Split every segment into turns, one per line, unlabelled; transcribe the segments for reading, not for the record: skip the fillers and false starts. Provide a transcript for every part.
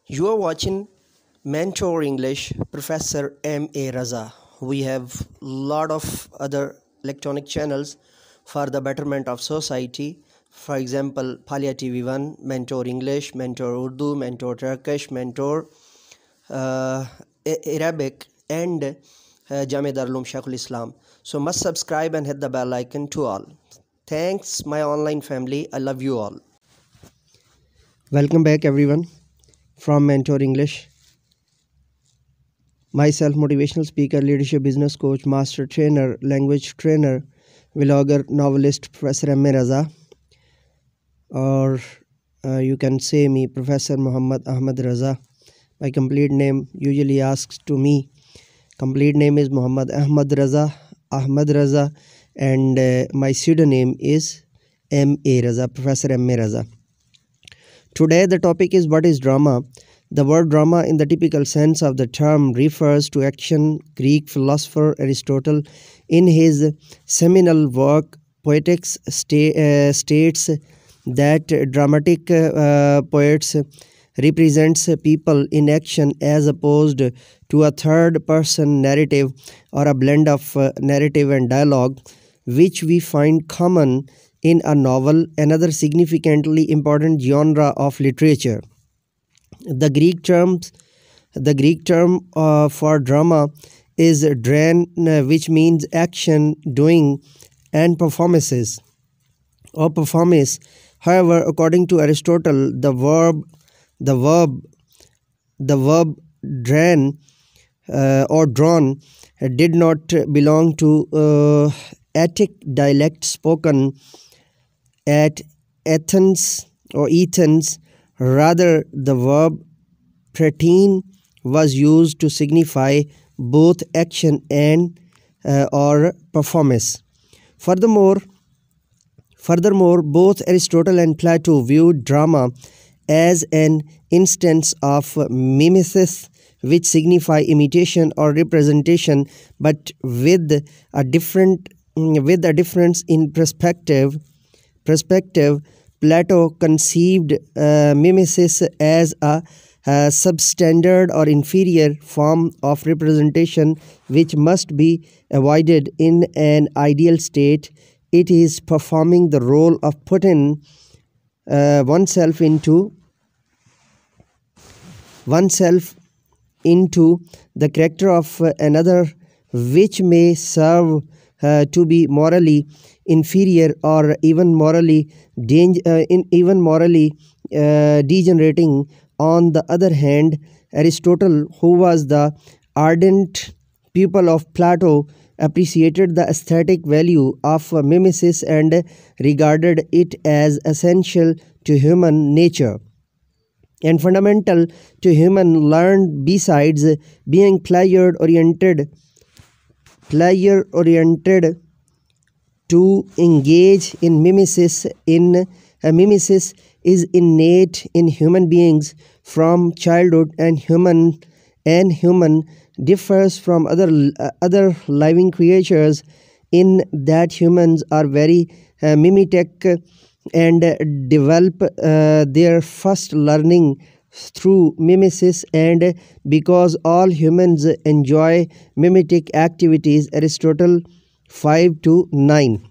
You are watching Mentor English, Professor M.A. Raza. We have lot of other electronic channels for the betterment of society. For example, Palia TV1, Mentor English, Mentor Urdu, Mentor Turkish, Mentor uh, Arabic, and Jamia Darulum Sheikhul Islam. So must subscribe and hit the bell icon to all. Thanks, my online family. I love you all. Welcome back, everyone, from Mentor English. Myself, motivational speaker, leadership business coach, master trainer, language trainer, vlogger, novelist, Professor M.A. Raza, or you can say me, Professor Muhammad Ahmad Raza. My complete name usually asks to me. Complete name is Muhammad Ahmad Raza, and my pseudonym is M.A. Raza, Professor M.A. Raza. Today the topic is what is drama. The word drama in the typical sense of the term refers to action. Greek philosopher Aristotle, in his seminal work Poetics, states that dramatic poets represents people in action as opposed to a third person narrative or a blend of narrative and dialogue, which we find common in a novel, another significantly important genre of literature. The Greek term for drama is dran, which means action, doing, and performances or performance. However, according to Aristotle, the verb dran or drawn did not belong to Attic dialect spoken at Athens or Athens. Rather, the verb praetein was used to signify both action and or performance. Furthermore, both Aristotle and Plato viewed drama as an instance of mimesis, which signify imitation or representation, but with a difference in perspective. Plato conceived mimesis as a substandard or inferior form of representation which must be avoided in an ideal state. It is performing the role of putting oneself into the character of another, which may serve to be morally inferior or even morally degenerating. On the other hand, Aristotle, who was the ardent pupil of Plato, appreciated the aesthetic value of mimesis and regarded it as essential to human nature and fundamental to human learned. Besides being pleasure oriented, to engage in mimesis is innate in human beings from childhood, and human differs from other living creatures in that humans are very mimetic and develop their first learning through mimesis, and because all humans enjoy mimetic activities. Aristotle 5-9,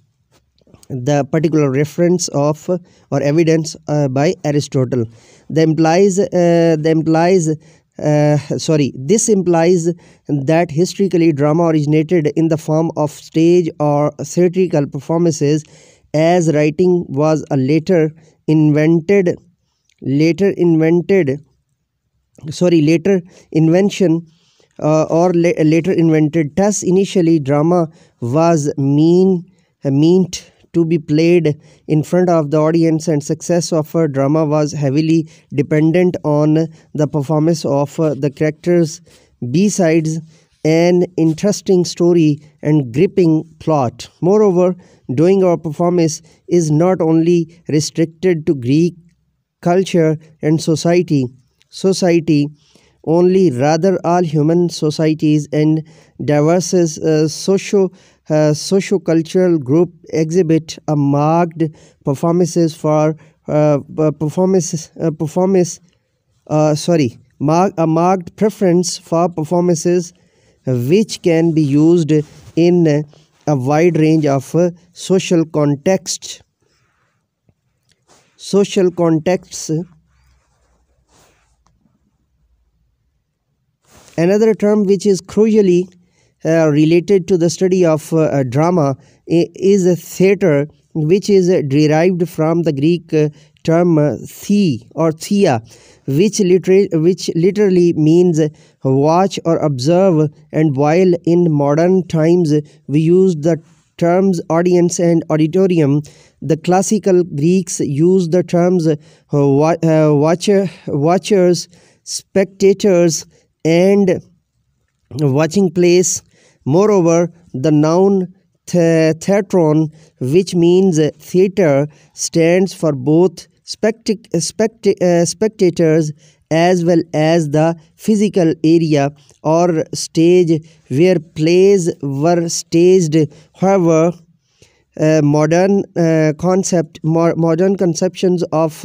the particular reference of or evidence by Aristotle. This implies that historically drama originated in the form of stage or theatrical performances, as writing was a later invention later invented. Thus, initially, drama was meant to be played in front of the audience, and success of a drama was heavily dependent on the performance of the characters. Besides an interesting story and gripping plot, moreover, doing or performance is not only restricted to Greek culture and society only, rather all human societies and diverse socio-cultural group exhibit a marked performances for performance a marked preference for performances which can be used in a wide range of social contexts. Another term which is crucially related to the study of drama is theatre, which is derived from the Greek term thea, which literally means watch or observe. And while in modern times we use the terms audience and auditorium, the classical Greeks used the terms watchers, spectators, and watching place. Moreover, the noun theatron, which means theatre, stands for both spectators as well as the physical area or stage where plays were staged. However, modern conceptions of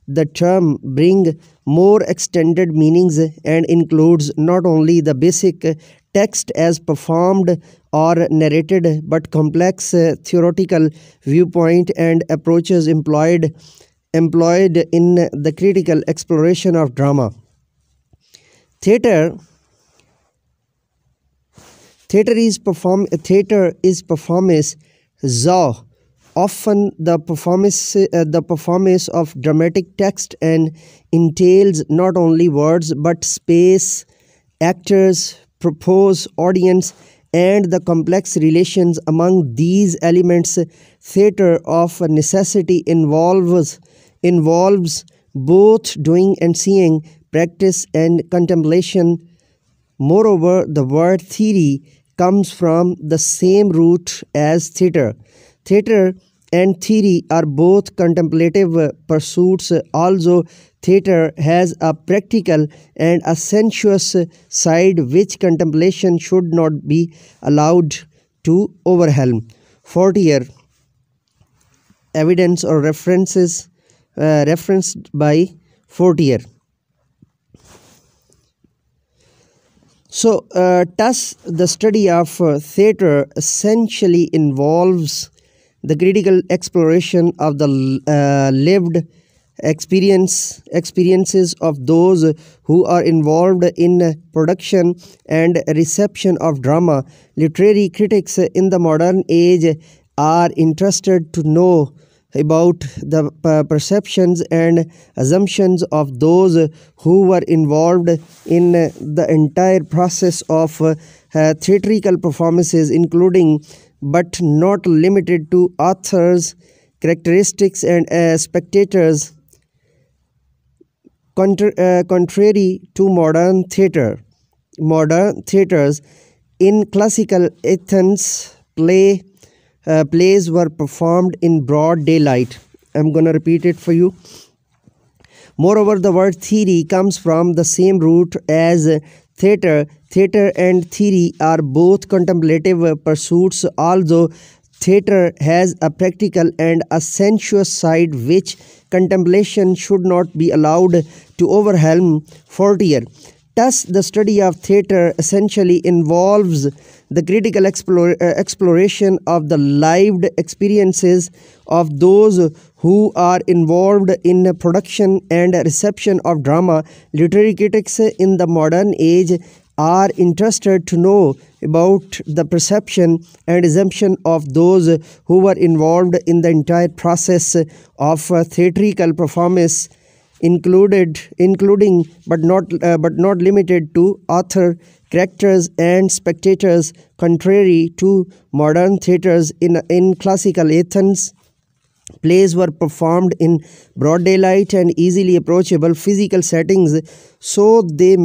the term bring more extended meanings and includes not only the basic text as performed or narrated, but complex theoretical viewpoint and approaches employed in the critical exploration of drama. Theatre is performance, zo, often the performance of dramatic text, and entails not only words but space, actors, purpose, audience, and the complex relations among these elements. Theatre of necessity involves both doing and seeing, practice and contemplation. Moreover, the word theory comes from the same root as theatre. Theatre and theory are both contemplative pursuits. Also, theatre has a practical and a sensuous side which contemplation should not be allowed to overwhelm. Fortier evidence or references referenced by Fortier. So, thus, the study of theatre essentially involves the critical exploration of the lived experiences of those who are involved in production and reception of drama. Literary critics in the modern age are interested to know about the perceptions and assumptions of those who were involved in the entire process of theatrical performances, including but not limited to authors, characteristics, and spectators. Contrary to modern theaters in classical Athens, plays were performed in broad daylight. I'm going to repeat it for you. Moreover, the word theory comes from the same root as theatre. Theatre and theory are both contemplative pursuits, although theatre has a practical and a sensuous side which contemplation should not be allowed to overwhelm. Fortier. Thus, the study of theatre essentially involves the critical exploration of the lived experiences of those who are involved in the production and reception of drama. Literary critics in the modern age are interested to know about the perception and assumption of those who were involved in the entire process of theatrical performance, including but not limited to author, characters, and spectators. Contrary to modern theaters in classical Athens, plays were performed in broad daylight and easily approachable physical settings, so that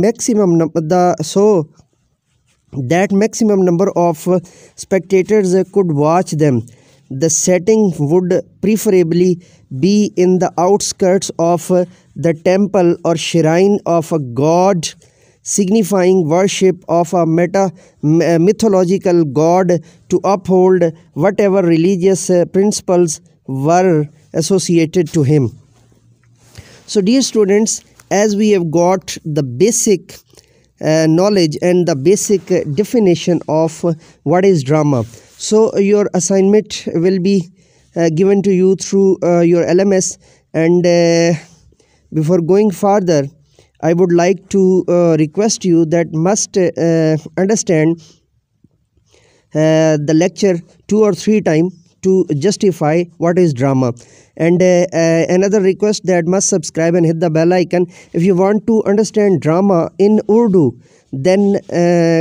maximum number of spectators could watch them. The setting would preferably be in the outskirts of the temple or shrine of a god, signifying worship of a mythological god to uphold whatever religious principles were associated to him. So, dear students, as we have got the basic knowledge and the basic definition of what is drama. So your assignment will be given to you through your LMS, and before going further, I would like to request you that must understand the lecture 2 or 3 times to justify what is drama. And another request, that must subscribe and hit the bell icon. If you want to understand drama in Urdu, then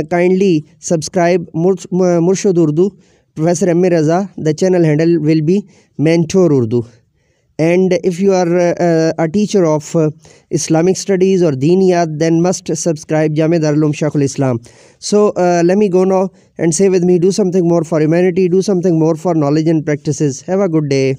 kindly subscribe Murshid Urdu, Professor Muhammad Raza. The channel handle will be Mentor Urdu. And if you are a teacher of Islamic studies or Diniyat, then must subscribe Jami Darul Uloom Sheikhul Islam. So let me go now and say with me, do something more for humanity, do something more for knowledge and practices. Have a good day.